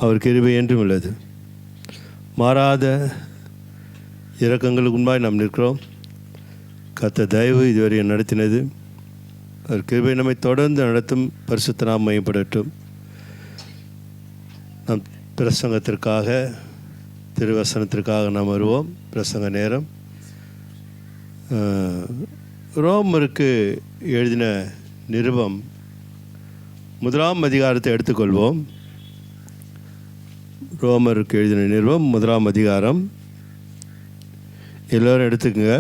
அவர் கிருபை என்றும் உள்ளது. மாறாத இரக்கங்களுக்கு முன்பாக நாம் நிற்கிறோம். கர்த்தர் தயவு இதுவரை நடத்தினது. அவர் கிருபை நம்மை தொடர்ந்து நடத்தும். பரிசுத்த நாமம் மையப்படட்டும். நம் பிரசங்கத்திற்காக, திருவசனத்திற்காக நாம் வருவோம். பிரசங்க நேரம். ரோமருக்கு எழுதின நிருபம் 1ஆம் அதிகாரத்தை எடுத்துக்கொள்வோம். ரோமருக்கு எழுதின நிருபம் 1ஆம் அதிகாரம். எல்லோரும் எடுத்துக்கங்க.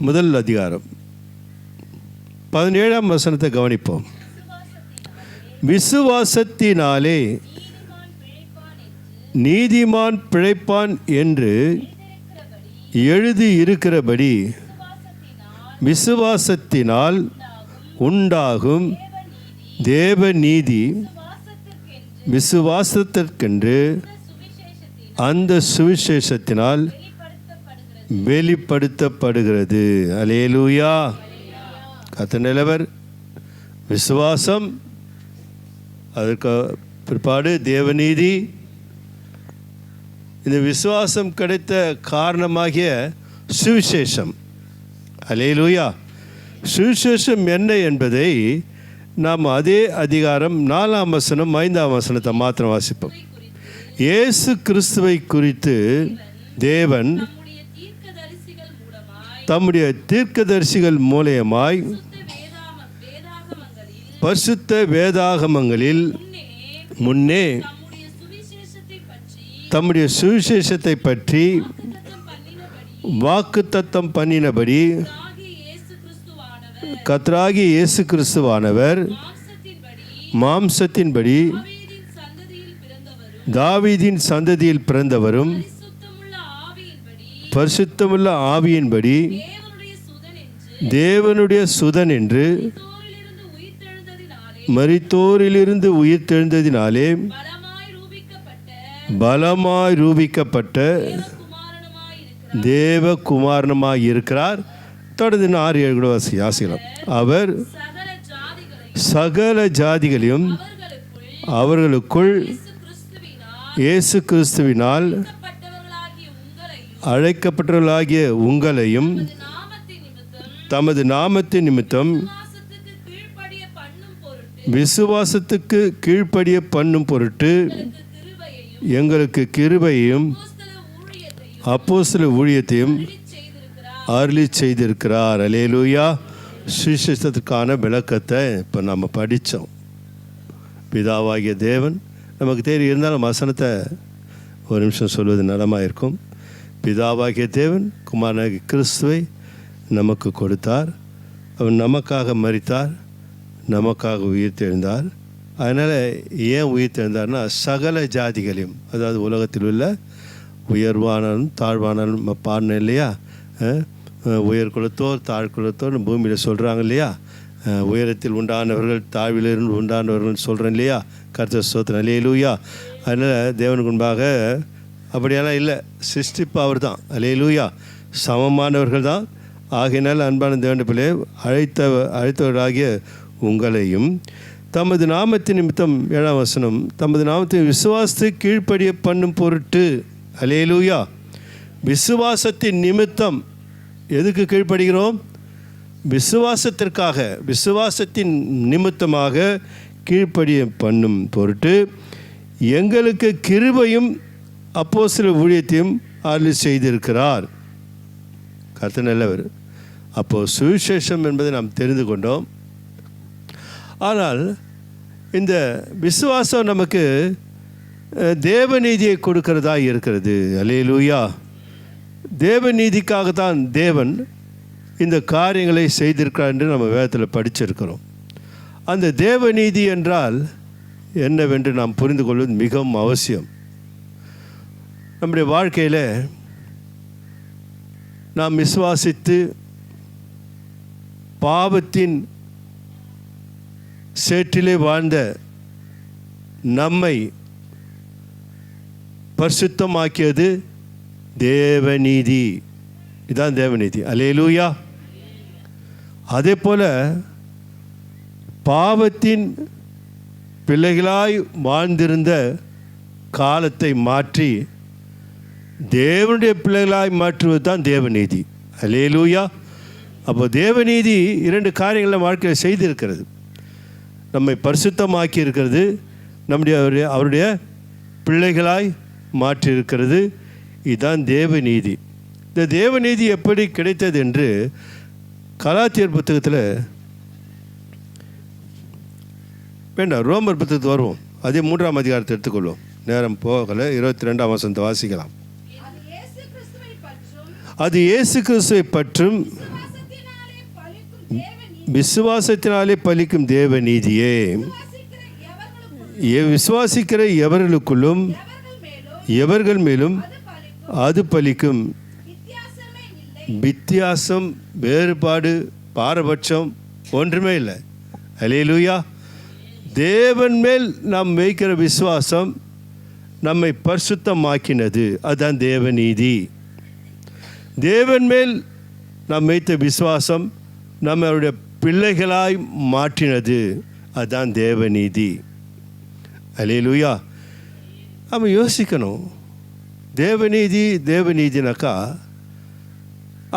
முதல் அதிகாரம் 17ஆம் வசனத்தை கவனிப்போம். விசுவாசத்தினாலே நீதிமான் பிழைப்பான் என்று எழுதி இருக்கிறபடி விசுவாசத்தினால் உண்டாகும் தேவ நீதி விசுவாசத்திற்கென்று அந்த சுவிசேஷத்தினால் வெளிப்படுத்தப்படுகிறது. அல்லேலூயா. கர்த்தர் நல்லவர். விசுவாசம், அதற்கு பிற்பாடு தேவநீதி. இந்த விசுவாசம் கிடைத்த காரணமாகிய சுவிசேஷம். அல்லேலூயா. சுவிசேஷம் என்ன என்பதை நாம் அதே அதிகாரம் 4ஆம் வசனம் 5ஆம் வசனத்தை மாத்திரம் வாசிப்போம். இயேசு கிறிஸ்துவை குறித்து தேவன் தம்முடைய தீர்க்கதரிசிகள் மூலமாய் பரிசுத்த வேதாகமங்களில் முன்னே தம்முடைய சுவிசேஷத்தை பற்றி வாக்குத்தத்தம் பண்ணினபடி கர்த்தராகிய இயேசு கிறிஸ்துவானவர் மாம்சத்தின்படி தாவீதின் சந்ததியில் பிறந்தவரும் பரிசுத்தமுள்ள ஆவியின்படி தேவனுடைய சுதன் என்று மரித்தோரிலிருந்து உயிர்த்தெழுந்ததினாலே பலமாய் ரூபிக்கப்பட்ட தேவகுமாரனுமாய் இருக்கிறார். தொடர்ந்து 6-7 கூட வாசிக்கலாம். அவர் சகல ஜாதிகளையும் அவர்களுக்குள் இயேசு கிறிஸ்துவினால் அழைக்கப்பட்டவர்களாகிய உங்களையும் தமது நாமத்தின் நிமித்தம் விசுவாசத்துக்கு கீழ்ப்படிய பண்ணும் பொருட்டு எங்களுக்கு கிருபையையும் அப்போஸ்தல ஊழியத்தையும் அருளி செய்திருக்கிறார். அல்லேலூயா. சுவிசேஷத்துக்கான விளக்கத்தை இப்போ நம்ம படித்தோம். பிதாவாகிய தேவன் நமக்கு தெரியும், இருந்தாலும் வசனத்தை ஒரு நிமிஷம் சொல்வது நலமாக இருக்கும். பிதாவாகிய தேவன் குமாரனாகிய கிறிஸ்துவை நமக்கு கொடுத்தார். அவர் நமக்காக மரித்தார், நமக்காக உயிர்த்தெழுந்தார். அதனால் ஏன் உயிர்த்தெழுந்தார்னா சகல ஜாதிகளையும், அதாவது உலகத்தில் உள்ள உயர்வானாலும் தாழ்வானாலும் பாடின இல்லையா, உயர் குலத்தோர் தாழ் குலத்தோர் பூமியில் சொல்கிறாங்க இல்லையா, உயரத்தில் உண்டானவர்கள் தாழ்விலிருந்து உண்டானவர்கள் சொல்கிறேன் இல்லையா. கர்த்தர் ஸ்தோத்திரம். அல்லேலூயா. அதனால் தேவனுக்கு முன்பாக அப்படியெல்லாம் இல்லை, சிருஷ்டிப்பு அவர் தான். அல்லேலூயா. சமமானவர்கள் தான். ஆகையினால் அன்பான தேவனுடைய பிள்ளை அழைத்தவர்களாகிய உங்களையும் தமது நாமத்தின் நிமித்தம் 7ஆம் வசனம் தமது நாமத்தின் விசுவாசத்தை கீழ்ப்படிய பண்ணும் பொருட்டு. அல்லேலூயா. விசுவாசத்தின் நிமித்தம் எதுக்கு கீழ்ப்படுகிறோம்? விசுவாசத்திற்காக, விசுவாசத்தின் நிமித்தமாக கீழ்ப்படிய பண்ணும் பொருட்டு எங்களுக்கு கிருபையும் அப்போஸ்தல ஊழியத்தையும் அருளி செய்திருக்கிறார். கர்த்தர் நல்லவர். அப்போது சுவிசேஷம் என்பதை நாம் தெரிந்து கொண்டோம். ஆனால் இந்த விசுவாசம் நமக்கு தேவநீதியை கொடுக்கிறதா இருக்கிறது. அல்லேலூயா. தேவநீதிக்காகத்தான் தேவன் இந்த காரியங்களை செய்திருக்கிறார் என்று நம்ம வேதத்தில் படிச்சிருக்கிறோம். அந்த தேவநீதி என்றால் என்னவென்று நாம் புரிந்து கொள்வது மிகவும் அவசியம். நம்முடைய வாழ்க்கையில் நாம் விசுவாசித்து பாவத்தின் சேற்றிலே வாழ்ந்த நம்மை பரிசுத்தமாக்கியது தேவநீதி. இதுதான் தேவநீதி. அல்லேலூயா. அதே போல் பாவத்தின் பிள்ளைகளாய் வாழ்ந்திருந்த காலத்தை மாற்றி தேவனுடைய பிள்ளைகளாய் மாற்றுவது தான் தேவநீதி. அல்லேலூயா. அப்போ தேவநீதி 2 காரியங்களை வாழ்க்கையில் செய்திருக்கிறது. நம்மை பரிசுத்தமாக்கி இருக்கிறது, அவருடைய பிள்ளைகளாய் மாற்றியிருக்கிறது. இதுதான் தேவநீதி. இந்த தேவநீதி எப்படி கிடைத்தது என்று கலாத்தியர் புத்தகத்தில் வேண்டாம், ரோமர் புத்தகத்துக்கு வருவோம். அதே 3ஆம் அதிகாரத்தை எடுத்துக்கொள்வோம். நேரம் போகலை. 22ஆம் வசனத்தை வாசிக்கலாம். அது இயேசு கிறிஸ்துவை பற்றும் விசுவாசத்தினாலே பலிக்கும் தேவ நீதியே விசுவாசிக்கிற எவர்களுக்குள்ளும் எவர்கள் மேலும் அது பலிக்கும். வித்தியாசம், வேறுபாடு, பாரபட்சம் ஒன்றுமே இல்லை. அல்லேலூயா. தேவன் மேல் நாம் வைக்கிற விசுவாசம் நம்மை பரிசுத்தமாக்கினது. அதுதான் தேவநீதி. தேவன் மேல் நாம் வைத்த விசுவாசம் நம்மளுடைய பிள்ளைகளாய் மாற்றினது. அதுதான் தேவநீதி. அல்லேலூயா. நம்ம யோசிக்கணும், தேவநீதினாக்கா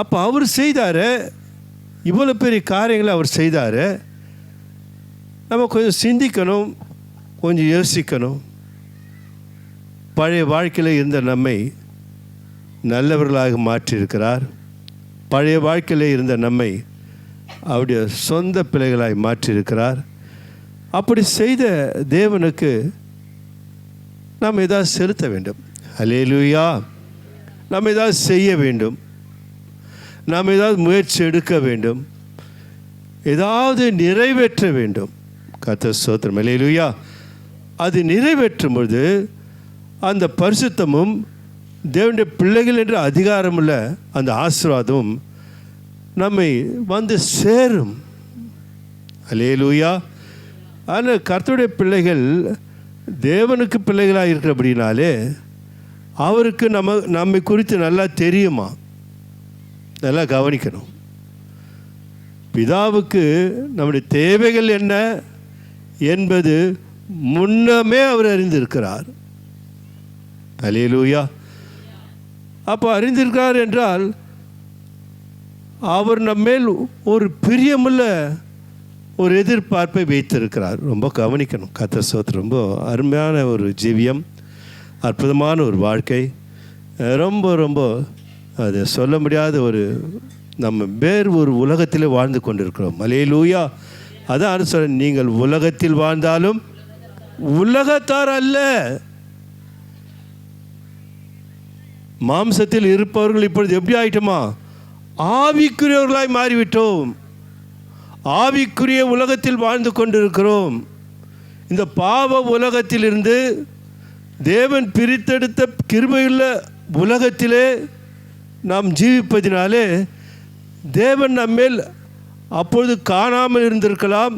அப்போ அவர் செய்தார், இவ்வளோ பெரிய காரியங்களை அவர் செய்தார். நம்ம கொஞ்சம் சிந்திக்கணும், கொஞ்சம் யோசிக்கணும். பழைய வாழ்க்கையில் இருந்த நம்மை நல்லவர்களாக மாற்றியிருக்கிறார். பழைய வாழ்க்கையில் இருந்த நம்மை அவருடைய சொந்த பிள்ளைகளாய் மாற்றியிருக்கிறார். அப்படி செய்த தேவனுக்கு நாம் ஏதாவது செலுத்த வேண்டும். அல்லேலூயா. நாம் ஏதாவது செய்ய வேண்டும், நாம் ஏதாவது முயற்சி எடுக்க வேண்டும், ஏதாவது நிறைவேற்ற வேண்டும். கர்த்தர் ஸ்தோத்திரம். அல்லேலூயா. அது நிறைவேற்றும் பொழுது அந்த பரிசுத்தமும் தேவனுடைய பிள்ளைகள் என்ற அதிகாரமுள்ள அந்த ஆசீர்வாதமும் நம்மை வந்து சேரும். அல்லேலூயா. ஆனால் கர்த்தருடைய பிள்ளைகள் தேவனுக்கு பிள்ளைகளாக இருக்கிறபடினாலே அவருக்கு நம்மை குறித்து நல்லா தெரியுமா? நல்லா கவனிக்கணும். பிதாவுக்கு நம்முடைய தேவைகள் என்ன என்பது முன்னமே அவர் அறிந்திருக்கிறார். அல்லேலூயா. அப்போ அறிந்திருக்கிறார் என்றால் அவர் நம்மேல் ஒரு பிரியமுள்ள ஒரு எதிர்பார்ப்பை வைத்திருக்கிறார். ரொம்ப கவனிக்கணும். கர்த்தர் ஸ்தோத்திரம். ரொம்ப அருமையான ஒரு ஜீவியம், அற்புதமான ஒரு வாழ்க்கை. ரொம்ப ரொம்ப அது சொல்ல முடியாத ஒரு நம்ம வேறு ஒரு உலகத்தில் வாழ்ந்து கொண்டிருக்கிறோம். அல்லேலூயா. அதான் சொல்ல, நீங்கள் உலகத்தில் வாழ்ந்தாலும் உலகத்தார் அல்ல. மாம்சத்தில் இருப்பவர்கள் இப்பொழுது எப்படி ஆயிட்டோமா? ஆவிக்குரியவர்களாய் மாறிவிட்டோம். ஆவிக்குரிய உலகத்தில் வாழ்ந்து கொண்டிருக்கிறோம். இந்த பாவ உலகத்திலிருந்து தேவன் பிரித்தெடுத்த கிருபையுள்ள உலகத்திலே நாம் ஜீவிப்பதினாலே தேவன் நம்மேல் அப்பொழுது காணாமல் இருந்திருக்கலாம்,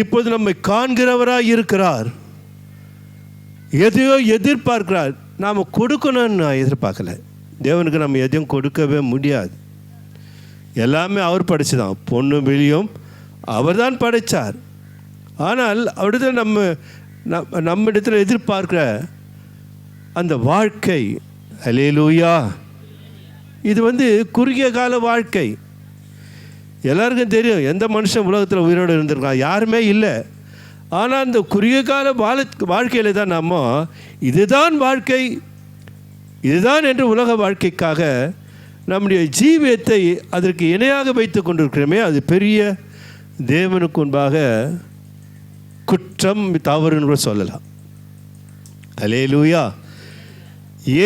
இப்போது நம்மை காண்கிறவராக இருக்கிறார். எதையோ எதிர்பார்க்கிறார். நாம் கொடுக்கணும்னு நான் எதிர்பார்க்கல. தேவனுக்கு நம்ம எதையும் கொடுக்கவே முடியாது. எல்லாமே அவர் படைச்சுதான். பொண்ணு வெளியும் அவர் தான் படைத்தார். ஆனால் அவரிடத்தில் நம்மிடத்தில் எதிர்பார்க்கிற அந்த வாழ்க்கை, அல்லேலூயா, இது குறுகிய கால வாழ்க்கை. எல்லாருக்கும் தெரியும் எந்த மனுஷன் உலகத்தில் உயிரோடு இருந்திருக்கான், யாருமே இல்லை. ஆனால் அந்த குறுகிய கால வாழ்க்கையில் தான் நம்ம இதுதான் வாழ்க்கை, இதுதான் என்று உலக வாழ்க்கைக்காக நம்முடைய ஜீவியத்தை அதற்கு இணையாக வைத்து கொண்டிருக்கிறோமே, அது பெரிய தேவனுக்கு முன்பாக குற்றம், தவறுன்னு கூட சொல்லலாம். அல்லேலூயா.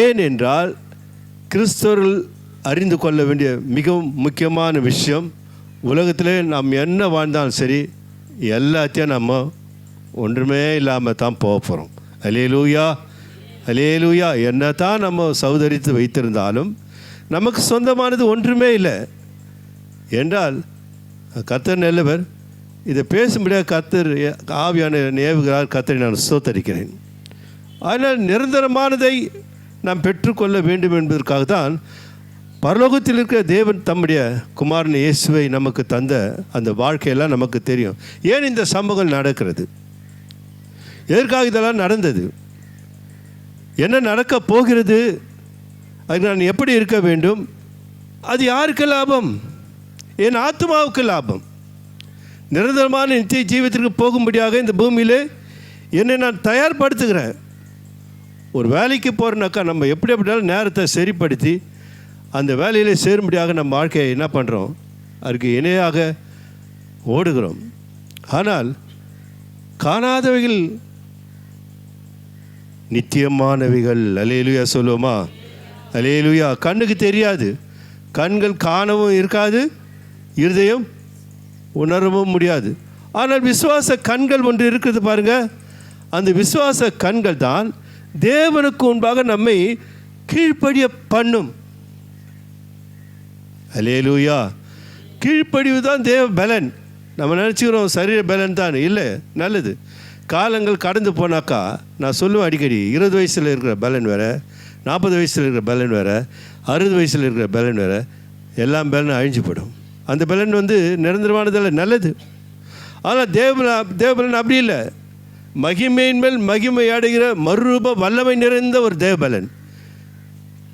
ஏன் என்றால் கிறிஸ்தவர்கள் அறிந்து கொள்ள வேண்டிய மிகவும் முக்கியமான விஷயம், உலகத்திலே நாம் என்ன வாழ்ந்தாலும் சரி எல்லாத்தையும் நம்ம ஒன்றுமே இல்லாமல் தான் போக போகிறோம். அல்லேலூயா. அல்லேலூயா. என்ன தான் நம்ம சௌதரித்து வைத்திருந்தாலும் நமக்கு சொந்தமானது ஒன்றுமே இல்லை என்றால் கர்த்தர் நல்லவர். இதை பேசும்படியாக கர்த்தர் ஆவியான ஏவுகிறார். கர்த்தரை நான் ஸ்தோத்தரிக்கிறேன். ஆனால் நிரந்தரமானதை நாம் பெற்றுக்கொள்ள வேண்டும் என்பதற்காக தான் பரலோகத்தில் இருக்கிற தேவன் தம்முடைய குமாரன் இயேசுவை நமக்கு தந்த அந்த வாழ்க்கையெல்லாம் நமக்கு தெரியும். ஏன் இந்த சம்பவங்கள் நடக்கிறது, எதற்காக இதெல்லாம் நடந்தது, என்ன நடக்க போகிறது, அதுக்கு நான் எப்படி இருக்க வேண்டும், அது யாருக்கு லாபம், என் ஆத்மாவுக்கு லாபம். நிரந்தரமான நித்திய ஜீவத்திற்கு போகும்படியாக இந்த பூமியில் என்னை நான் தயார்படுத்துகிறேன். ஒரு வேலைக்கு போகிறனாக்கா நம்ம எப்படி எப்படினாலும் நேரத்தை சரிப்படுத்தி அந்த வேலையில் சேரும்படியாக நம்ம வாழ்க்கையை என்ன பண்ணுறோம், அதுக்கு இணையாக ஓடுகிறோம். ஆனால் காணாதவைகள் நித்தியமானவைகள். அல்லேலூயா சொல்லுவோமா? அல்லேலூயா. கண்ணுக்கு தெரியாது, கண்கள் காணவும் இருக்காது, இருதயம் உணரவும் முடியாது. ஆனால் விசுவாச கண்கள் ஒன்று இருக்கிறது பாருங்கள். அந்த விசுவாச கண்கள் தான் தேவனுக்கு முன்பாக நம்மை கீழ்ப்படிய பண்ணும். அல்லேலூயா. கீழ்ப்படிவு தான் தேவ பலன். நம்ம நினச்சிக்கிறோம் சரீர பலன் தான். இல்லை, நல்லது. காலங்கள் கடந்து போனாக்கா நான் சொல்லுவேன் அடிக்கடி, 20 வயசில் இருக்கிற பலன் வேறு, 40 வயசில் இருக்கிற பலன் வேறு, 60 வயசில் இருக்கிற பலன் வேறு. எல்லாம் பலனும் அழிஞ்சு போடும். அந்த பலன் நிரந்தரமானதில்லை, நல்லது. ஆனால் தேவபலன் அப்படி இல்லை. மகிமையின் மேல் மகிமை அடைகிற மறுரூப வல்லமை நிறைந்த ஒரு தேவபலன்.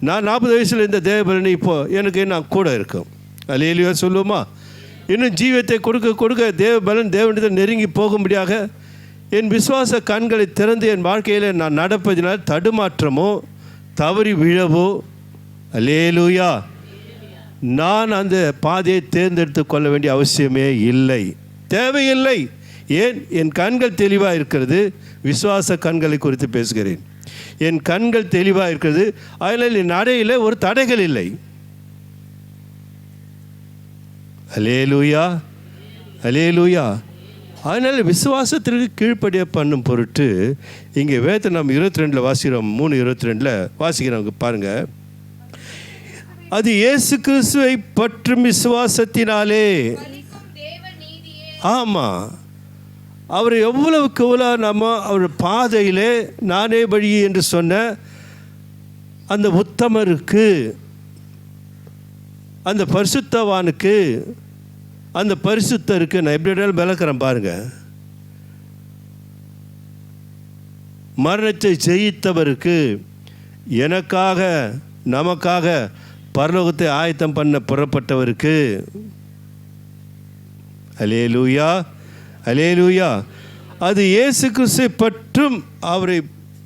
நான் 40 வயசில் இருந்த தேவபலன் இப்போது எனக்கு நான் கூட இருக்கும். அல்லேலூயா சொல்லுவோமா? இன்னும் ஜீவத்தை கொடுக்க கொடுக்க தேவபலன் தேவனிடத்தில் நெருங்கி போகும்படியாக என் விசுவாச கண்களை திறந்து என் வாழ்க்கையில் நான் நடப்பதினால் தடுமாற்றமோ தவறி விழவோ, அல்லேலூயா, நான் அந்த பாதையை தேர்ந்தெடுத்து கொள்ள வேண்டிய அவசியமே இல்லை, தேவையில்லை. ஏன்? என் கண்கள் தெளிவாக இருக்கிறது. விசுவாச கண்களை குறித்து பேசுகிறேன். என் கண்கள் தெளிவாக இருக்கிறது. அதனால் என் நடையில் ஒரு தடைகள் இல்லை. அல்லேலூயா, அல்லேலூயா. அதனால் விசுவாசத்திற்கு கீழ்ப்படிய பண்ணும் பொருட்டு இங்கே வேதத்தை நம்ம 22 வாசிக்கிறோம். 3:22 வாசிக்கிறோம் பாருங்கள். அது இயேசு கிறிஸ்துவை பற்றும் விசுவாசத்தினாலே. ஆமாம், அவர் எவ்வளவுக்கு எவ்வளோ நம்ம அவர் பாதையிலே நானே வழி என்று சொன்ன அந்த உத்தமருக்கு, அந்த பரிசுத்தவானுக்கு, அந்த பரிசுத்தருக்கு நான் எப்படி விளக்குறேன் பாருங்கள். மரணத்தை ஜெயித்தவருக்கு, எனக்காக நமக்காக பரலோகத்தை ஆயத்தம் பண்ண புறப்பட்டவருக்கு, அல்லேலூயா, அல்லேலூயா. அது இயேசு கிறிஸ்துவை பற்றும் அவரை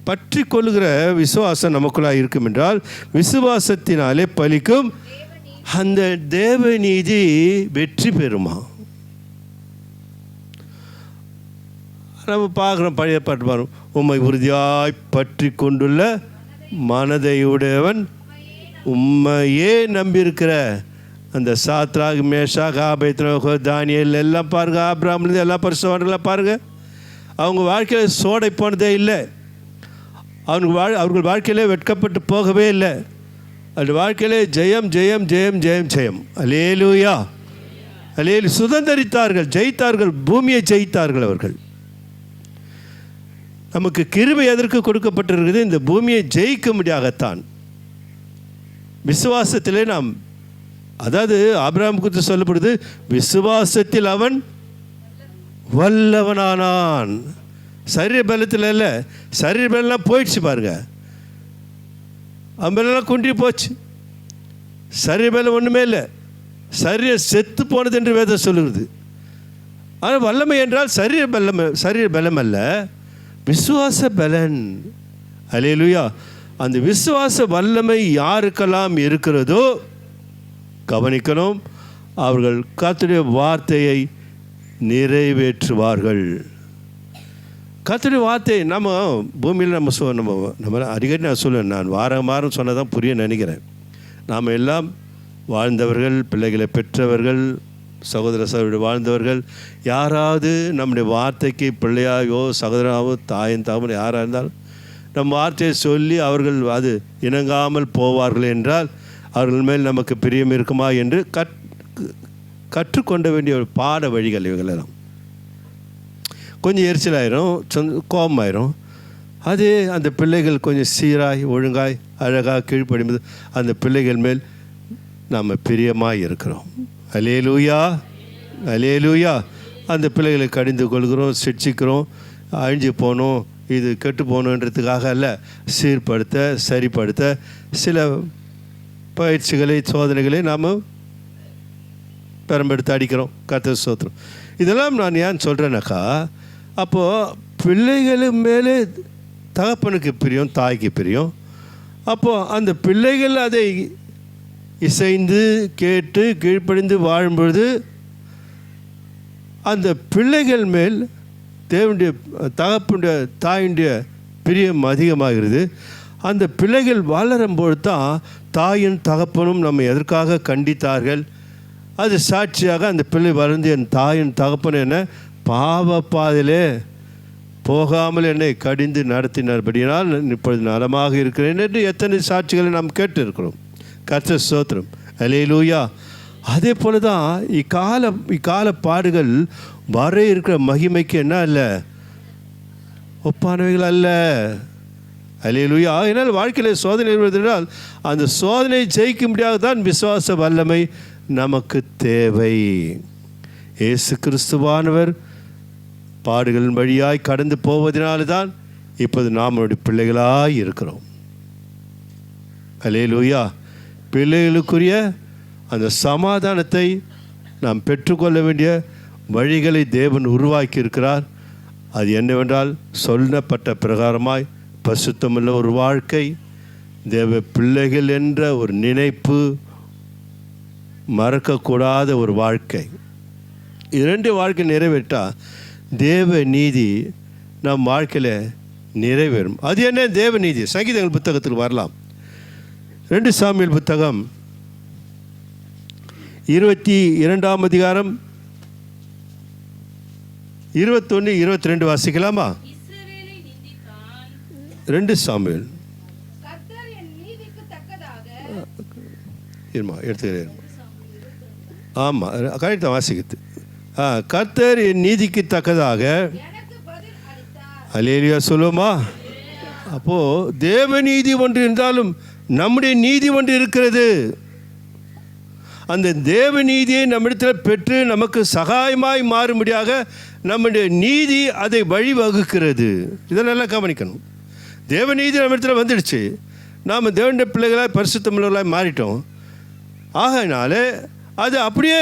பற்றி கொள்ளுகிற விசுவாசம் நமக்குள்ளாக இருக்கும் என்றால் விசுவாசத்தினாலே பலிக்கும் அந்த தேவநீதி வெற்றி பெறுமா. நம்ம பார்க்குறோம் பழைய பாட்டு பாருங்க. உம்மை உறுதியாய் பற்றி கொண்டுள்ள மனதை உடையவன் உம்மையே நம்பியிருக்கிற அந்த சாத்ராக், மேஷாக், ஆபேத்நேகோ, தானியேல் எல்லாம் பாருங்கள், ஆபிரகாம்லேருந்து எல்லா பரிசுத்தவான்களாம் பாருங்கள். அவங்க வாழ்க்கையில் சோடை போனதே இல்லை. அவர்கள் வாழ்க்கையிலே வெட்கப்பட்டு போகவே இல்லை. அந்த வாழ்க்கையிலே ஜெயம் ஜெயம் ஜெயம் ஜெயம் ஜெயம். அல்லேலூயா, அல்லேலூ. சுதந்திரித்தார்கள், ஜெயித்தார்கள், பூமியை ஜெயித்தார்கள் அவர்கள். நமக்கு கிருபை எதற்கு கொடுக்கப்பட்டிருக்குது? இந்த பூமியை ஜெயிக்கும்படியாகத்தான். விசுவாசத்திலே நாம், அதாவது ஆபிரகாம் குறித்து சொல்லப்படுது, விசுவாசத்தில் அவன் வல்லவனானான். சரீர பலத்தில் இல்லை, சரீர பலம்லாம் போயிடுச்சு பாருங்க, அம்பெல்லாம் குன்றி போச்சு. சரீர பலம் ஒன்றுமே இல்லை, சரீர செத்து போனது என்று வேதம் சொல்லுகிறது. ஆனால் வல்லமை என்றால் சரீர பலம் அல்ல, விசுவாச பலன். அல்லேலூயா. அந்த விசுவாச வல்லமை யாருக்கெல்லாம் இருக்கிறதோ கவனிக்கணும், அவர்கள் கர்த்தருடைய வார்த்தையை நிறைவேற்றுவார்கள். கர்த்தருடைய வார்த்தை நம்ம பூமியில் நம்ம அடிக்கடி நான் சொல்லுவேன், நான் வாரம் சொன்னதான் புரிய நினைக்கிறேன். நாம் எல்லாம் வாழ்ந்தவர்கள், பிள்ளைகளை பெற்றவர்கள், சகோதர சகோதரி வாழ்ந்தவர்கள். யாராவது நம்முடைய வார்த்தைக்கு பிள்ளையாகவோ சகோதராவோ தாயின் தாமரை யாராக இருந்தாலும் நம் வார்த்தையை சொல்லி அவர்கள் அது இணங்காமல் போவார்கள் என்றால் அவர்கள் மேல் நமக்கு பிரியம் இருக்குமா என்று கற்றுக்கொண்ட வேண்டிய ஒரு பாட வழிகள் இவங்களெல்லாம். கொஞ்சம் எரிச்சலாயிரும், கோபமாயிரும். அது அந்த பிள்ளைகள் கொஞ்சம் சீராய் ஒழுங்காய் அழகாக கீழ்ப்படியும்போது அந்த பிள்ளைகள் மேல் நாம் பிரியமாக இருக்கிறோம். அல்லேலூயா, அல்லேலூயா. அந்த பிள்ளைகளை கடிந்து கொள்கிறோம், சிட்சிக்கிறோம். அழிஞ்சு போகணும், இது கெட்டு போகணுன்றதுக்காக அல்ல, சீர்படுத்த சரிப்படுத்த சில பயிற்சிகளை சோதனைகளை நாம் பெரம்பெடுத்து அடிக்கிறோம். கர்த்தர் ஸ்தோத்திரம். இதெல்லாம் நான் ஏன் சொல்கிறேன்னாக்கா, அப்போது பிள்ளைகள் மேலே தகப்பனுக்கு பிரியம், தாய்க்கு பிரியம். அப்போது அந்த பிள்ளைகள் அதை இசைந்து கேட்டு கீழ்ப்படிந்து வாழும்பொழுது அந்த பிள்ளைகள் மேல் தேவனுடைய தகப்பனுடைய தாயுடைய பிரியம் அதிகமாகிறது. அந்த பிள்ளைகள் வளரும்போது தான் தாயும் தகப்பனும் நம்ம எதற்காக கண்டித்தார்கள், அது சாட்சியாக அந்த பிள்ளை வளர்ந்து என் தாயின் தகப்பன் என்ன பாவப்பாதையிலே போகாமல் என்னை கடிந்து நடத்தினபடியினால் இப்பொழுது நலமாக இருக்கிறேன் என்று எத்தனை சாட்சிகளை நாம் கேட்டு இருக்கிறோம். கர்த்தர் ஸ்தோத்திரம். அல்லேலூயா. அதே போல தான் இக்கால பாடுகள் வர இருக்கிற மகிமைக்கு என்ன இல்லை, ஒப்பானவைகள் அல்ல. அல்லேலூயா. ஆகையினால் வாழ்க்கையில் சோதனை வருவதென்றால் அந்த சோதனை ஜெயிக்க முடியாது தான் விசுவாச வல்லமை நமக்கு தேவை. இயேசு கிறிஸ்துவானவர் பாடுகளின் வழியாய் கடந்து போவதனால்தான் இப்போது நாம் அவருடைய பிள்ளைகளாய் இருக்கிறோம். அல்லேலூயா. பிள்ளைகளுக்குரிய அந்த சமாதானத்தை நாம் பெற்றுக்கொள்ள வேண்டிய வழிகளை தேவன் உருவாக்கி இருக்கிறார். அது என்னவென்றால், சொல்லப்பட்ட பிரகாரமாய் பரிசுத்தமுள்ள ஒரு வாழ்க்கை, தேவ பிள்ளைகள் என்ற ஒரு நினைப்பு, மறக்கக்கூடாத ஒரு வாழ்க்கை. இரண்டு வாழ்க்கை நிறைவேற்றால் தேவ நீதி நம் வாழ்க்கையில் நிறைவேறும். அது என்ன தேவ நீதி? சங்கீதங்கள் புத்தகத்தில் வரலாம். 2 சாமுவேல் புத்தகம் 22ஆம் அதிகாரம் 21, 22 வாசிக்கலாமா? 2 சாமுவேல் எடுத்துக்கிறேன். ஆமாம், கரெக்ட் தான் வாசிக்கிறது. கர்த்தர் என் நீதிக்கு தக்கதாக. அல்லேலூயா சொல்லுவோமா? அப்போது தேவநீதி ஒன்று இருந்தாலும் நம்முடைய நீதி ஒன்று இருக்கிறது. அந்த தேவநீதியை நம்மிடத்தில் பெற்று நமக்கு சகாயமாய் மாறும்படியாக நம்முடைய நீதி அதை வழிவகுக்கிறது. இதெல்லாம் கவனிக்கணும். தேவநீதி நம்மிடத்தில் வந்துடுச்சு, நாம் தேவனுடைய பிள்ளைகளாய் பரிசுத்தமுள்ளவர்களாய் மாறிட்டோம். ஆகையினால அது அப்படியே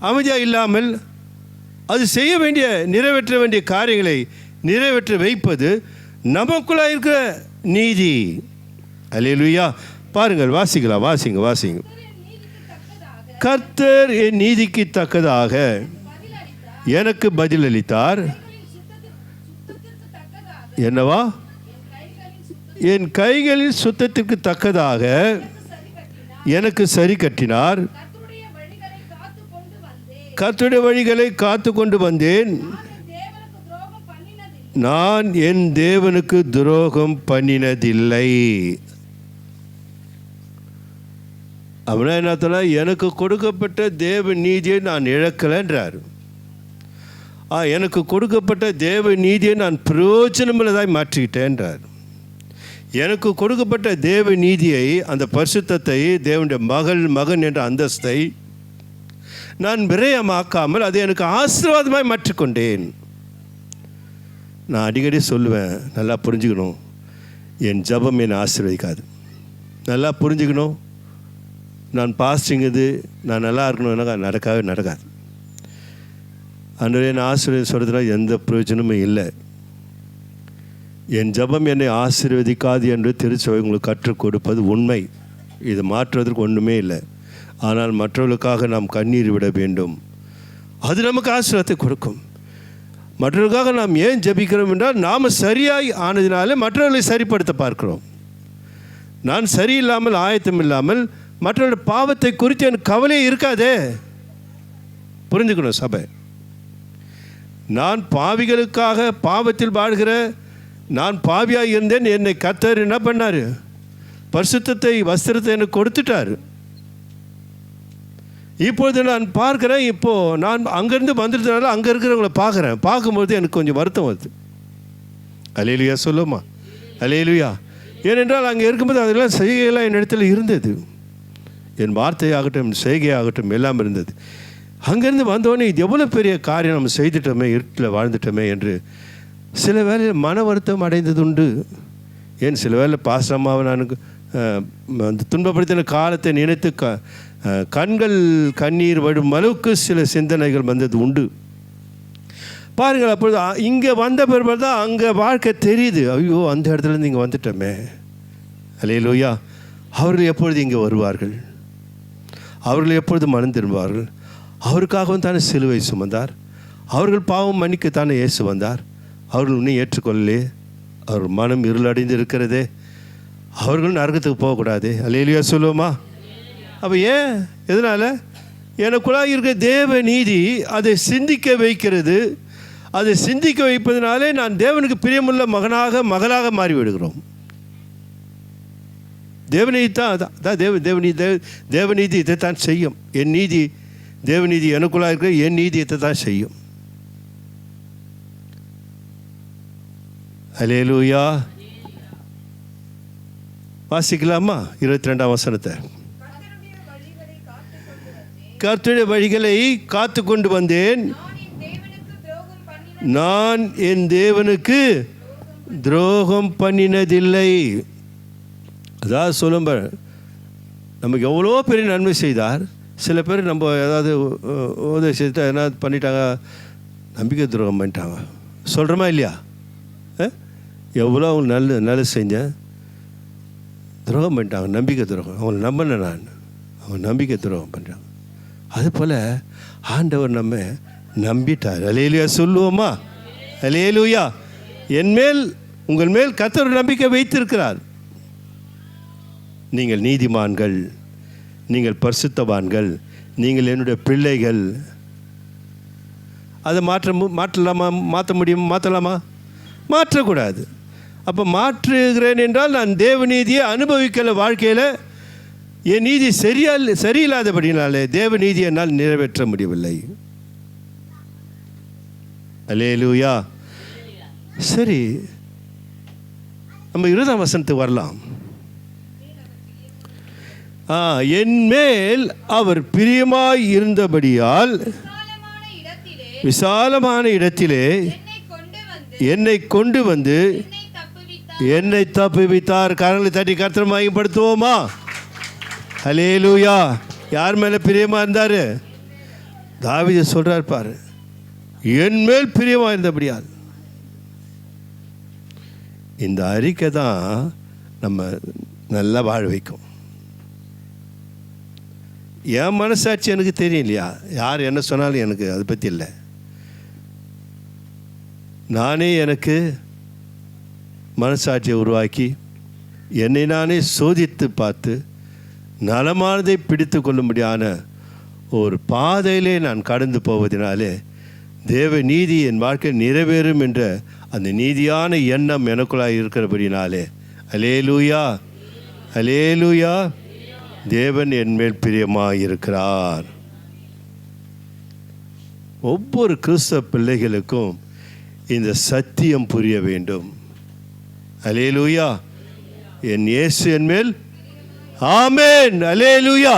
அமைதியாக இல்லாமல் அது செய்ய வேண்டிய நிறைவேற்ற வேண்டிய காரியங்களை நிறைவேற்ற வைப்பது நமக்குள்ளாக இருக்கிற நீதி. அல்லேலூயா. பாருங்கள், வாசிக்கலாம், வாசிங்க. கர்த்தர் என் நீதிக்கு தக்கதாக எனக்கு பதிலளித்தார். என்னவா? என் கைகளின் சுத்தத்திற்கு தக்கதாக எனக்கு சரி கட்டினார். கர்த்தருடைய வழிகளை காத்து கொண்டு வந்தேன். நான் என் தேவனுக்கு துரோகம் பண்ணினதில்லை. அவனா என்ன, எனக்கு கொடுக்கப்பட்ட தேவ நீதியை நான் இழக்கலைன்றார். எனக்கு கொடுக்கப்பட்ட தேவ நீதியை நான் பிரயோஜனமுள்ளதாய் மாற்றிக்கிட்டேன்றார். எனக்கு கொடுக்கப்பட்ட தேவ நீதியை, அந்த பரிசுத்தத்தை, தேவனுடைய மகன் என்ற அந்தஸ்தை நான் விரயமாக்காமல் அதை எனக்கு ஆசீர்வாதமாய் மாற்றிக்கொண்டேன். நான் அடிக்கடி சொல்லுவேன், நல்லா புரிஞ்சுக்கணும், என் ஜபம் என்னை ஆசீர்வதிக்காது. நல்லா புரிஞ்சுக்கணும், நான் பாஸ்டிங்குது நான் நல்லா இருக்கணும்னா நடக்காது. அன்றைய நான் ஆசீர்வாதம் சொல்கிறதுனா எந்த பிரயோஜனமும் இல்லை. என் ஜபம் என்னை ஆசீர்வதிக்காது என்று திருச்சபை உங்களுக்கு கற்றுக் கொடுப்பது உண்மை. இது மாற்றுவதற்கு ஒன்றுமே இல்லை. ஆனால் மற்றவர்களுக்காக நாம் கண்ணீர் விட வேண்டும். அது நமக்கு ஆசீர்வாதத்தை கொடுக்கும். மற்றவர்களுக்காக நாம் ஏன் ஜபிக்கிறோம் என்றால், நாம் சரியாய் ஆனதினாலே மற்றவர்களை சரிப்படுத்த பார்க்கிறோம். நான் சரியில்லாமல் ஆயத்தம் இல்லாமல் மற்றவருடைய பாவத்தை குறித்து எனக்கு கவலையே இருக்காதே. புரிஞ்சுக்கணும் சபை. நான் பாவிகளுக்காக பாவத்தில் வாழ்கிற நான் பாவியாக இருந்தேன். என்னை கர்த்தர் என்ன பண்ணார்? பரிசுத்தத்தை, வஸ்திரத்தை எனக்கு கொடுத்துட்டார். இப்பொழுது நான் பார்க்குறேன், இப்போது நான் அங்கேருந்து வந்துட்டதுனால அங்கே இருக்கிறவங்கள பார்க்குறேன். பார்க்கும்போது எனக்கு கொஞ்சம் வருத்தம் வருது. அல்லேலூயா சொல்லுமா? அல்லேலூயா. ஏனென்றால் அங்கே இருக்கும்போது அதெல்லாம் செய்கையெல்லாம் என் இடத்துல இருந்தது. என் வார்த்தையாகட்டும் என் செய்கையாகட்டும் எல்லாம் இருந்தது. அங்கேருந்து வந்தோடனே இது எவ்வளோ பெரிய காரியம் நம்ம செய்துட்டோமே, இருட்டில் வாழ்ந்துட்டோமே என்று சில வேளையில் மன வருத்தம் அடைந்தது உண்டு. ஏன் சில வேளை பாஸ்டம்மாவை நான் அந்த துன்பப்படுத்தின காலத்தை நினைத்து கண்கள் கண்ணீர் வடும் அளவுக்கு சில சிந்தனைகள் வந்தது உண்டு. பாருங்கள், அப்பொழுது இங்கே வந்த பிறகு தான் அங்கே வாழ்க்கை தெரியுது. ஐயோ, அந்த இடத்துலேருந்து இங்கே வந்துட்டோமே. அல்லேலூயா. அவர்கள் எப்பொழுது இங்கே வருவார்கள்? அவர்கள் எப்பொழுது மனம் திரும்புவார்கள்? அவருக்காகவும் தானே சிலுவை சுமந்தார். அவர்கள் பாவம் மன்னிக்கத்தானே இயேசு வந்தார். அவர்கள் இன்னும் ஏற்றுக்கொள்ளலே. அவர் மனம் இருளடைந்து இருக்கிறதே. அவர்கள் நரகத்துக்கு போகக்கூடாது. அல்லேலூயா சொல்லுவோமா? அப்போ ஏன், எதனால்? எனக்குள்ளாக இருக்க தேவ நீதி அதை சிந்திக்க வைக்கிறது. அதை சிந்திக்க வைப்பதனாலே நான் தேவனுக்கு பிரியமுள்ள மகளாக மாறிவிடுகிறோம். தேவநீதி தான் தேவநீதி இதைத்தான் செய்யும். என் நீதி, தேவநீதி எனக்குள்ளாக இருக்கிற என் நீதி இதை தான் செய்யும். அல்லேலூயா. வாசிக்கலாமா 22ஆம் வசனத்தை? கர்த்தருடைய வழிகளை காத்து கொண்டு வந்தேன், நான் என் தேவனுக்கு துரோகம் பண்ணினதில்லை. அதாவது சொல்லும், நமக்கு எவ்வளோ பெரிய நன்மை செய்தார். சில பேர் நம்ம ஏதாவது உதவி செய்துட்டா என்ன பண்ணிட்டாங்க, நம்பிக்கை துரோகம் பண்ணிட்டாங்க. சொல்கிறோமா இல்லையா? எவ்வளோ அவங்க நல்லது செஞ்சேன், துரோகம் பண்ணிட்டாங்க, நம்பிக்கை துரோகம். அவங்களை நம்பினேன் நான், அவங்க நம்பிக்கை துரோகம் பண்ணுறாங்க. அதுபோல் ஆண்டவர் நம்ம நம்பிட்டார். அல்லேலூயா சொல்லுவோமா? அல்லேலூயா. என்மேல் உங்கள் மேல் கர்த்தர் நம்பிக்கை வைத்திருக்கிறார். நீங்கள் நீதிமான்கள், நீங்கள் பரிசுத்தவான்கள், நீங்கள் என்னுடைய பிள்ளைகள். அதை மாற்ற முடியும்? மாற்றலாமா? மாற்றக்கூடாது. அப்போ மாற்றுகிறேன் என்றால் நான் தேவநீதியை அனுபவிக்கல. வாழ்க்கையில் என் நீதி சரியில்லாதபடினாலே தேவநீதி என்னால் நிறைவேற்ற முடியவில்லை. அல்லேலூயா. சரி, நம்ம 20ஆம் வசனத்துக்கு வரலாம். என்மேல் அவர் பிரியமாய் இருந்தபடியால் விசாலமான இடத்திலே என்னை கொண்டு வந்து என்னை தப்புவித்தார். கரங்களை தட்டி கர்த்தரை மகிமைப்படுத்துவோமா? அல்லேலூயா. யார் மேலே பிரியமாக இருந்தார்? தாவீது சொல்கிறார் பாரு, என்மேல் பிரியமாக இருந்தபடியால். இந்த அறிக்கை தான் நம்ம நல்லா வாழ வைக்கும். என் மனசாட்சி எனக்கு தெரியும் இல்லையா? யார் என்ன சொன்னாலும் எனக்கு அதை பற்றி இல்லை. நானே எனக்கு மனசாட்சியை உருவாக்கி என்னை நானே சோதித்து பார்த்து நலமானதை பிடித்து கொள்ளும்படியான ஒரு பாதையிலே நான் கடந்து போவதனாலே தேவ நீதி என் வாழ்க்கை நிறைவேறும் என்ற அந்த நீதியான எண்ணம் எனக்குள்ளாக இருக்கிறபடினாலே அல்லேலூயா, அல்லேலூயா, தேவன் என்மேல் பிரியமாக இருக்கிறார். ஒவ்வொரு கிறிஸ்தவ பிள்ளைகளுக்கும் இந்த சத்தியம் புரிய வேண்டும். அல்லேலூயா. என் இயேசு என்மேல், ஆமென், அல்லேலூயா,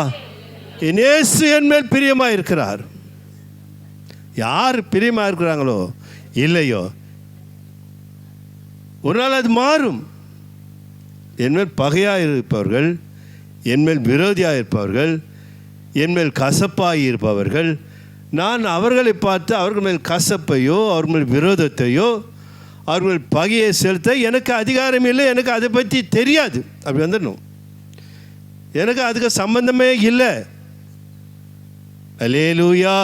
என் இயேசு என்மேல் பிரியமாக இருக்கிறார். யார் பிரியமாக இருக்கிறாங்களோ இல்லையோ ஒரு நாள் அது மாறும். என்மேல் பகையாக இருப்பவர்கள், என்மேல் விரோதியாக இருப்பவர்கள், என்மேல் கசப்பாக இருப்பவர்கள், நான் அவர்களை பார்த்து அவர்கள் மேல் கசப்பையோ அவர்கள் மேல் விரோதத்தையோ அவர்கள் பகையை செலுத்த எனக்கு அதிகாரம் இல்லை, எனக்கு அதை பற்றி தெரியாது, அப்படி வந்துடணும். எனக்கு அதுக்கு சம்பந்தமே இல்லை. அல்லேலூயா.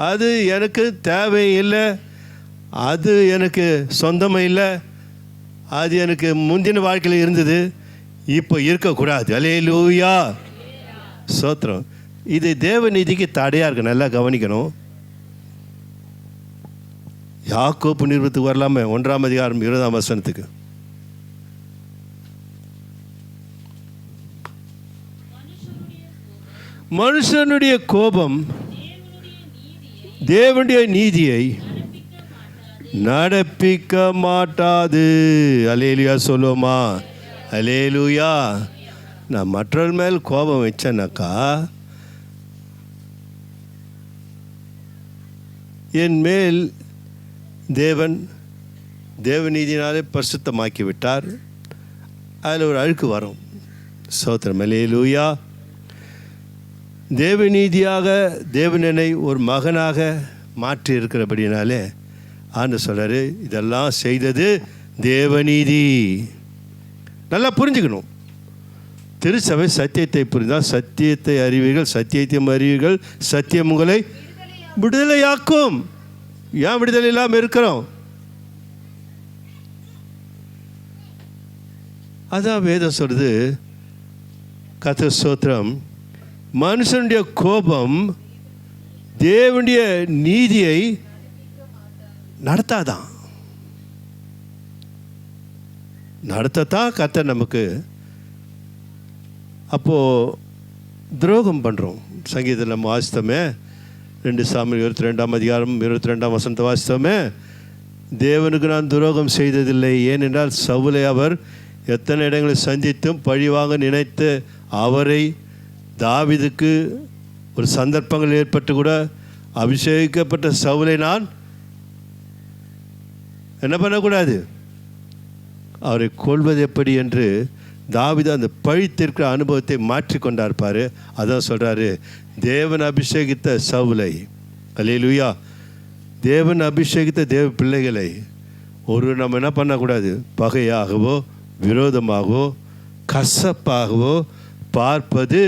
அது எனக்கு தேவையில்லை, அது எனக்கு சொந்தமே இல்லை, அது எனக்கு முந்தின வாழ்க்கையில் இருந்தது, இப்போ இருக்கக்கூடாது. அல்லேலூயா, ஸ்தோத்திரம். இது தேவநீதிக்கு தடையாக இருக்கு, நல்லா கவனிக்கணும். யாக்கோப்பு நிறுவனத்துக்கு வரலாமே, 1ஆம் அதிகாரம் 20ஆம் வசனத்துக்கு. மனுஷனுடைய கோபம் தேவனுடைய நீதியை நடப்பிக்க மாட்டாது. அல்லேலூயா சொல்லுமா? அல்லேலூயா. நான் மற்றவர் மேல் கோபம் வச்சேனாக்கா என் மேல் தேவநீதினாலே பரிசுத்தமாக்கி விட்டார். அதில் ஒரு அழுக்கு வரும். ஸ்தோத்திரம், அல்லேலூயா. தேவநீதியாக தேவன் என்னை ஒரு மகனாக மாற்றி இருக்கிறபடினாலே ஆண்டு சொல்கிறாரு, இதெல்லாம் செய்தது தேவநீதி. நல்லா புரிஞ்சுக்கணும். திருச்சபை சத்தியத்தை புரிந்தால் சத்தியத்தை அறிவீர்கள், சத்தியத்தை அறிவீர்கள், சத்தியம் உங்களை விடுதலையாக்கும். ஏன் விடுதலை இல்லாமல் இருக்கிறோம்? அதான் வேதம் சொல்றது. கர்த்தர் ஸ்தோத்திரம். மனுஷனுடைய கோபம் தேவனுடைய நீதியை நடத்தாதான். நடத்தத்தான் கர்த்தர் நமக்கு. அப்போது துரோகம் பண்ணுறோம். சங்கீதத்தில் நம்ம வாசித்தோமே, 2 சாமுவேல் 22ஆம் அதிகாரம் 22ஆம் வசனத்தை வாசித்தோமே, தேவனுக்கு நான் துரோகம் செய்ததில்லை, ஏனென்றால் சவுலை அவர் எத்தனை இடங்களை சந்தித்தும் பழிவாங்க நினைத்து அவரை தாவீதுக்கு ஒரு சந்தர்ப்பங்கள் ஏற்பட்டு கூட அபிஷேகிக்கப்பட்ட சவுலை நான் என்ன பண்ணக்கூடாது, அவரை கொள்வது எப்படி என்று தாவீது அந்த பழித்திருக்கிற அனுபவத்தை மாற்றிக்கொண்டார் பாரு. அதான் சொல்கிறாரு, தேவன் அபிஷேகித்த சவுலை, அல்லேலூயா, தேவன் அபிஷேகித்த தேவ பிள்ளைகளை நம்ம என்ன பண்ணக்கூடாது, பகையாகவோ விரோதமாகவோ கசப்பாகவோ பார்ப்பது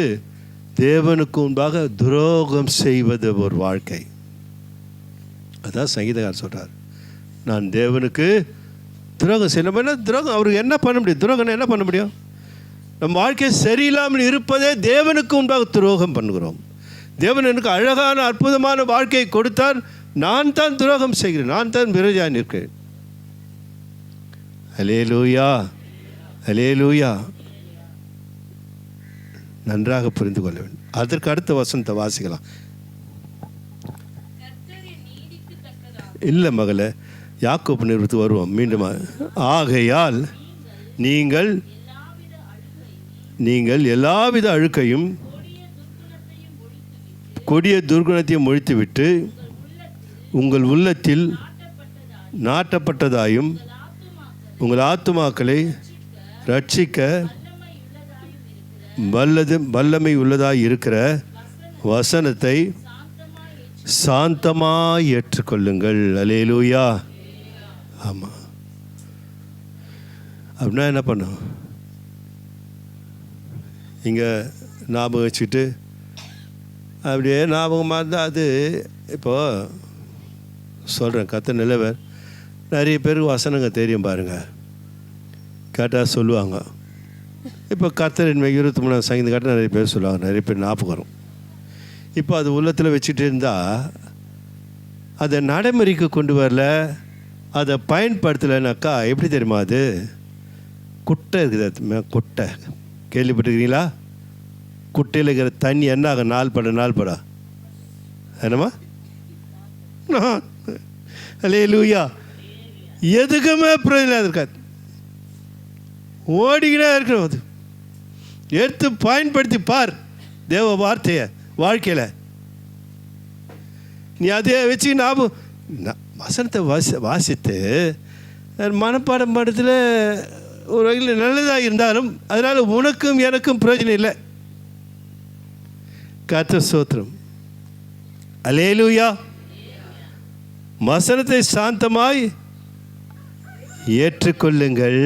தேவனுக்கு முன்பாக துரோகம் செய்வது ஒரு வாழ்க்கை. அதான் சங்கீதக்காரர் சொல்கிறார், நான் தேவனுக்கு துரோகம் செய்ய. நம்ம என்ன துரோகம், அவருக்கு என்ன பண்ண முடியும்? துரோகம் என்ன பண்ண முடியும்? நம்ம வாழ்க்கை சரியில்லாமல் இருப்பதே தேவனுக்கு முன்பாக துரோகம் பண்ணுகிறோம். தேவன் எனக்கு அழகான அற்புதமான வாழ்க்கையை கொடுத்தார், நான் தான் துரோகம் செய்கிறேன், நான் தான் விரோதியாக நிற்கிறேன். அல்லேலூயா, அல்லேலூயா. நன்றாக புரிந்து கொள்ள வேண்டும். அதற்கு அடுத்த வசனத்தை வாசிக்கலாம். இல்லை மகளே, யாக்கோபு நிறுவனத்துக்கு வருவோம் மீண்டும். ஆகையால் நீங்கள் எல்லாவித அழுக்கையும் கொடிய துர்குணத்தையும் ஒழித்துவிட்டு உங்கள் உள்ளத்தில் நாட்டப்பட்டதாயும் உங்கள் ஆத்துமாக்களை ரட்சிக்க வல்லமை உள்ளதாய் இருக்கிற வசனத்தை சாந்தமாய் ஏற்றுக்கொள்ளுங்கள். அல்லேலூயா. ஆமாம், அப்படின்னா என்ன பண்ணும்? இங்கே ஞாபகம் வச்சுக்கிட்டு அப்படியே ஞாபகமாக இருந்தால் அது இப்போது சொல்கிறேன். கத்த நிலவர் நிறைய பேருக்கு வசனங்க தெரியும் பாருங்கள், கேட்டால் சொல்லுவாங்க. இப்போ கர்த்தரின் 23ஆம் சங்கீதம் கேட்டால் நிறைய பேர் சொல்லுவாங்க, நிறைய பேர் ஞாபகம் வரும். இப்போ அது உள்ளத்தில் வச்சுட்டு இருந்தால் அதை நடைமுறைக்கு கொண்டு வரல, அதை பயன்படுத்தலைனாக்கா எப்படி தெரியுமா? அது குட்டை இருக்குது, அது குட்டை கேள்விப்பட்டிருக்கிறீங்களா? குட்டையில் இருக்கிற தண்ணி என்ன ஆகும்? நாள் பட என்னம்மா? அல்லேலூயா. எதுக்குமே பிரயோஜனம் இருக்காது, ஓடிக்கிட்டே இருக்கணும். அது எடுத்து பயன்படுத்தி பார் தேவ வார்த்தையை வாழ்க்கையில். நீ அதே வச்சு வசனத்தை வாசித்து மனப்பாடம் படத்தில் ஒரு வகையில் நல்லதாக இருந்தாலும் அதனால் உனக்கும் எனக்கும் பிரயோஜனம் இல்லை. கர்த்தர் ஸ்தோத்திரம். அல்லேலூயா. வசனத்தை சாந்தமாய் ஏற்றுக்கொள்ளுங்கள்.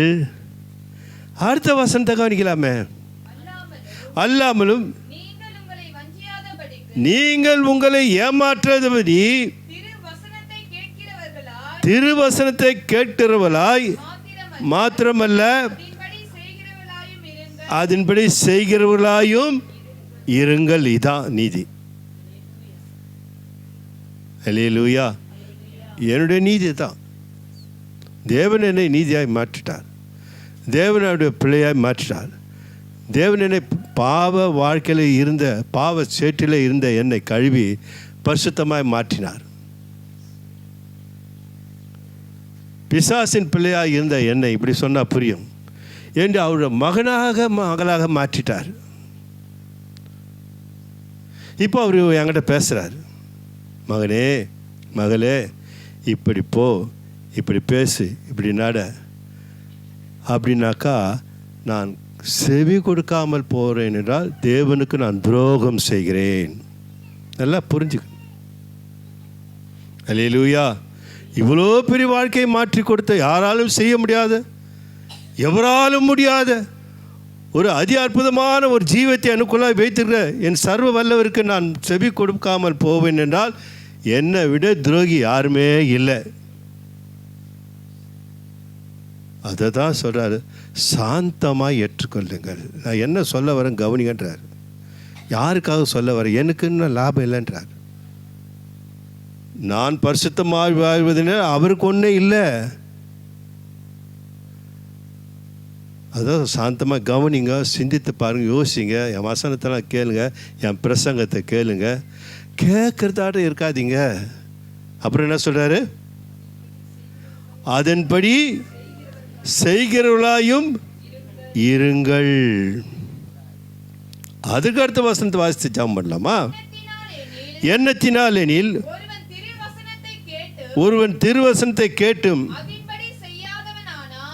அடுத்த வசனத்தை கவனிக்கலாமே. அல்லாமலும் நீங்கள் உங்களை ஏமாற்றாதபடி திருவசனத்தை கேட்கிறவர்களாய் மாத்திரமல்ல அதன்படி செய்கிறவர்களாயும் இருங்கள். இதான் நீதி. அல்லேலூயா. என்னுடைய நீதி தான். தேவன் என்னை நீதியாய் மாற்றிட்டார், தேவனுடைய பிள்ளையாய் மாற்றிட்டார். தேவன் என்னை பாவ வாழ்க்கையில் இருந்த பாவ சேற்றில் இருந்த என்னை கழுவி பரிசுத்தமாய் மாற்றினார். பிசாசின் பிள்ளையாக இருந்த என்னை, இப்படி சொன்னால் புரியும், என்று அவருடைய மகளாக மாற்றிட்டார். இப்போ அவர் என்கிட்ட பேசுகிறார், மகனே மகளே இப்படி போ, இப்படி பேசு, இப்படி நட அப்படின்னாக்கா நான் செவி கொடுக்காமல் போகிறேன் என்றால் தேவனுக்கு நான் துரோகம் செய்கிறேன். நல்லா புரிஞ்சுக்கணும். அல்லேலூயா. இவ்வளோ பெரிய வாழ்க்கையை மாற்றி கொடுத்த, யாராலும் செய்ய முடியாத, எவராலும் முடியாத ஒரு அதி அற்புதமான ஒரு ஜீவத்தை அனுக்குள்ளாக வைத்திருக்கிற என் சர்வ வல்லவருக்கு நான் செவி கொடுக்காமல் போவேன் என்றால் என்னை விட துரோகி யாருமே இல்லை. அதை தான் சொல்கிறாரு, சாந்தமாக ஏற்றுக்கொள்ளுங்கள். நான் என்ன சொல்ல வரேன் கவனிங்கன்றார். யாருக்காக சொல்ல வரேன்? எனக்குன்னு லாபம் இல்லைன்றார். நான் பரிசுத்தமாக வாழ்வதுன்னு அவருக்கு ஒன்றும் இல்லை. அதான் சாந்தமாக கவனிங்க, சிந்தித்து பாருங்கள், யோசிங்க, என் வசனத்தெல்லாம் கேளுங்க, என் பிரசங்கத்தை கேளுங்க. கேட்குறதாட்ட இருக்காதீங்க. அப்புறம் என்ன சொல்கிறாரு? அதன்படி செய்கிறவர்களாயும் இருங்கள். அதுக்கு அடுத்த வசனத்தை வாசித்து ஜெபம் பண்ணலாமா? எண்ணத்தினால் எனில் ஒருவன் திருவசனத்தை கேட்டும்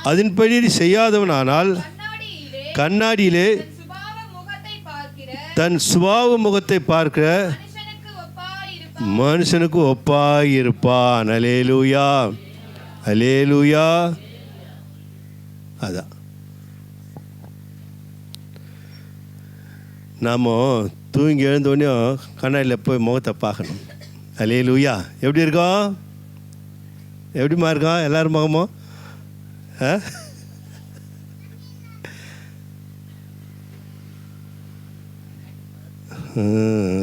அதன்படி செய்யாதவனானால் கண்ணாடியிலே தன் சுபாவ முகத்தை பார்க்கிற மனுஷனுக்கு ஒப்பாய் இருப்பான். அல்லேலூயா, அல்லேலூயா. அதான் நாம் தூங்கி எழுந்தோடனே கண்ணாடியில் போய் முகத்தை பார்க்கணும். அல்லேலூயா. எப்படி இருக்கோம்? எப்படிமா இருக்கோம் எல்லாரும் முகமோ?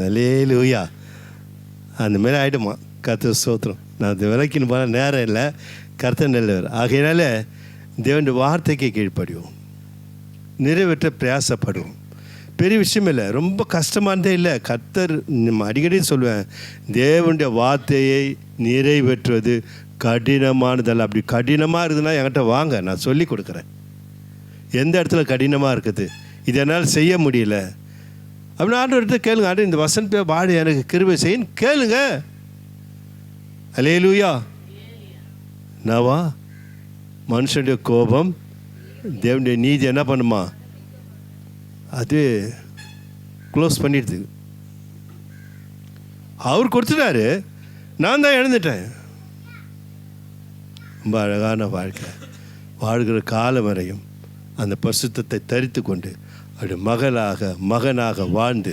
அல்லேலூயா. அந்த மாதிரி ஆகிடுமா? கர்த்தர் ஸ்தோத்திரம். நான் அது விலைக்குன்னு போனால் நேரம் இல்லை, கர்த்தர் நல்லவர். ஆகையினால தேவனுடைய வார்த்தைக்கு கீழ்ப்படிவோம், நிறைவேற்ற பிரயாசப்படுவோம். பெரிய விஷயம் இல்லை, ரொம்ப கஷ்டமானதே இல்லை. கர்த்தர் அடிக்கடி சொல்லுவேன், தேவனுடைய வார்த்தையை நிறைவேற்றுவது கடினமானதல்ல. அப்படி கடினமாக இருக்குதுன்னா என்கிட்ட வாங்க, நான் சொல்லி கொடுக்குறேன். எந்த இடத்துல கடினமாக இருக்குது, இது என்னால் செய்ய முடியல அப்படின்னு ஆண்டவர்கிட்ட கேளுங்க. ஆண்டு இந்த வசனத்தை வாடி எனக்கு கிருபை செய்யும் கேளுங்க. அல்லேலூயா. நாவா மனுஷனுடைய கோபம் தேவனுடைய நீதி என்ன பண்ணுமா? அது க்ளோஸ் பண்ணிடுது. அவர் கொடுத்துட்டாரு, நான் தான் இழந்துட்டேன். ரொம்ப அழகான வாழ்க்கை வாழ்கிற காலம் வரையும் அந்த பரிசுத்தத்தை தரித்து கொண்டு அப்படி மகனாக வாழ்ந்து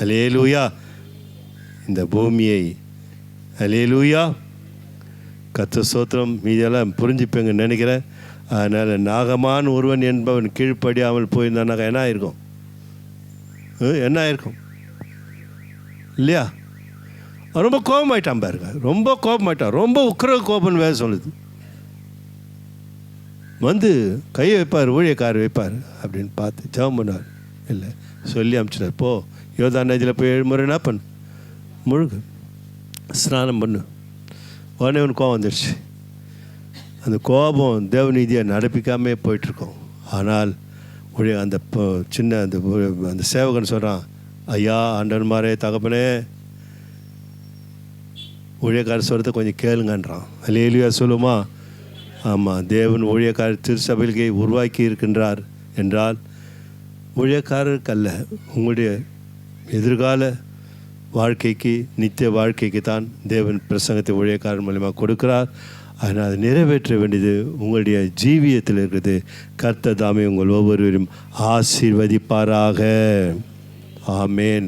அல்லேலூயா இந்த பூமியை அல்லேலூயா கர்த்தர் ஸ்தோத்திரம். மீதியெல்லாம் புரிஞ்சுப்பேங்கன்னு நினைக்கிறேன். அதனால் நாகமான் ஒருவன் என்பவன் கீழ்ப்படியாமல் போயிருந்தானாக்கா என்ன ஆயிருக்கும்? என்ன ஆயிருக்கும் இல்லையா? ரொம்ப கோபமாயிட்டான் பாருங்க, ரொம்ப கோபமாயிட்டான், ரொம்ப உக்கிர கோபம்னு வேறு சொல்லுது. வந்து கையை வைப்பார், ஊழியக்காரர் வைப்பார் அப்படின்னு பார்த்து ஜெபம் பண்ணார். இல்லை சொல்லி அனுப்பிச்சிட்டார், போ யோர்தான் நதியில் போய் 7 முறை என்ன பண்ணு, முழுகு, ஸ்நானம் பண்ணு. உடனே ஒன்று கோபம் வந்துடுச்சு. அந்த கோபம் தேவநீதியை நடப்பிக்காமே போயிட்டுருக்கோம். ஆனால் அந்த சின்ன அந்த சேவகன் சொல்கிறான், ஐயா ஆண்டவன்மாரே தகப்பனே, ஊழியக்காரர் சொல்கிறத கொஞ்சம் கேளுங்கன்றான். அல்லேலூயா சொல்லுமா? ஆமாம், தேவன் ஊழியக்காரர் திருச்சபையை உருவாக்கி இருக்கின்றார் என்றால் ஊழியக்காரருக்கு அல்ல, உங்களுடைய எதிர்கால வாழ்க்கைக்கு, நித்திய வாழ்க்கைக்கு தான் தேவன் பிரசங்கத்தை ஊழியக்காரர் மூலமாக கொடுக்கிறார். அதனால் அதை நிறைவேற்ற வேண்டியது உங்களுடைய ஜீவியத்தில் இருக்கிறது. கர்த்தர் தாமே உங்கள் ஒவ்வொருவரும் ஆசீர்வதிப்பாராக. ஆமேன்.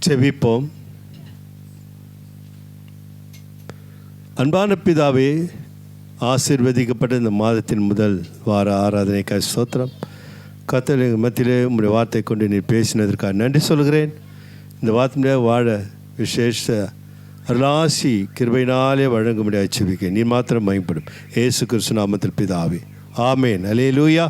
செபிப்போம். அன்பான பிதாவே, ஆசீர்வதிக்கப்பட்ட இந்த மாதத்தின் முதல் வார ஆராதனைக்காக ஸ்தோத்திரம். கர்த்தர் எங்கள் மத்தியிலே உங்களுடைய வார்த்தை கொண்டு நீர் பேசினதற்காக நன்றி சொல்கிறேன். இந்த வார்த்தையிலே வாழ விசேஷ அருளாசி கிருபையினாலே வழங்க முடியாது செபிக்க நீர் மாத்திரம் மகிமைப்படும். இயேசு கிறிஸ்து நாமத்தில் பிதாவே, ஆமேன். அல்லேலூயா.